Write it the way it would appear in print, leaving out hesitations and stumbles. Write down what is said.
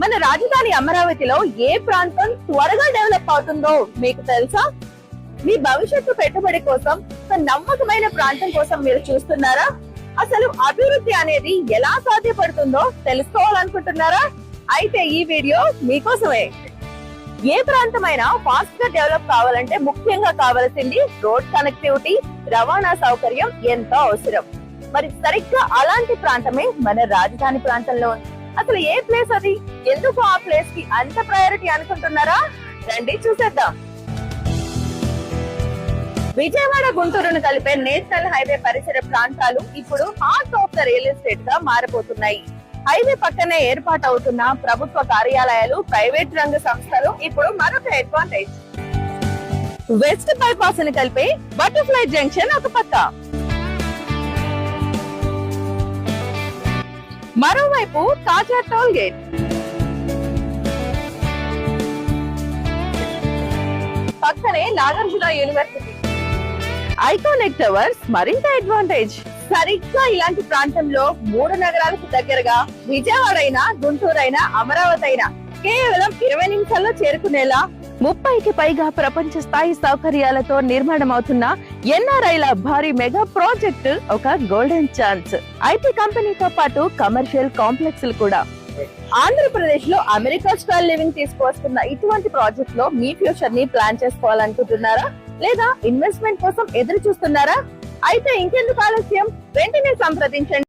మన రాజధాని అమరావతిలో ఏ ప్రాంతం త్వరగా డెవలప్ అవుతుందో మీకు తెలుసా? మీ భవిష్యత్తు పెట్టుబడి కోసం ఒక నమ్మకమైన ప్రాంతం కోసం మీరు చూస్తున్నారా? అసలు అభివృద్ధి అనేది ఎలా సాధ్యపడుతుందో తెలుసుకోవాలనుకుంటున్నారా? అయితే ఈ వీడియో మీకోసమే. ఏ ప్రాంతమైనా ఫాస్ట్ గా డెవలప్ కావాలంటే ముఖ్యంగా కావాల్సింది రోడ్ కనెక్టివిటీ, రవాణా సౌకర్యం ఎంతో అవసరం. మరి సరిగ్గా అలాంటి ప్రాంతమే మన రాజధాని ప్రాంతంలో ఉంది. అసలు ఏ ప్లేస్ అది? ఎందుకు ఆ ప్లేస్ కి అంత ప్రయారిటీ అనుకుంటున్నారా? రండి చూసేద్దాం. విజయవాడ గుంటూరును కలిపే నేషనల్ హైవే పరిసర ప్రాంతాలు ఇప్పుడు heart of the real estate గా మారిపోతున్నాయి. హైవే పక్కనే ఏర్పాటు అవుతున్న ప్రభుత్వ కార్యాలయాలు, ప్రైవేట్ రంగ సంస్థలు ఇప్పుడు మరొక అడ్వాంటేజ్. వెస్ట్ బైపాస్ ని కలిపే బటర్ఫ్లై జంక్షన్ ఒక పక్క, మరోవైపు తాజా టోల్ గేట్, పక్కనే నాగార్జున యూనివర్సిటీ, ఐకానిక్ టవర్స్ మరింత అడ్వాంటేజ్. సరిగ్గా ఇలాంటి ప్రాంతంలో మూడు నగరాలకు దగ్గరగా విజయవాడ అయినా, గుంటూరు అయినా, అమరావతి అయినా కేవలం 20 నిమిషాల్లో చేరుకునేలా 30కి పైగా ప్రపంచ స్థాయి సౌకర్యాలతో నిర్మాణం అవుతున్న ఎన్ఆర్ఐల భారీ మెగా ప్రాజెక్ట్ ఒక గోల్డెన్ ఛాన్స్. ఐటీ కంపెనీతో పాటు కమర్షియల్ కాంప్లెక్స్ కూడా. ఆంధ్రప్రదేశ్ లో అమెరికా స్టైల్ లివింగ్ తీసుకువస్తున్న ఇటువంటి ప్రాజెక్ట్ లో మీ ఫ్యూచర్ ని ప్లాన్ చేసుకోవాలనుకుంటున్నారా? లేదా ఇన్వెస్ట్మెంట్ కోసం ఎదురు చూస్తున్నారా? అయితే ఇంకెందుకు ఆలస్యం, వెంటనే సంప్రదించండి.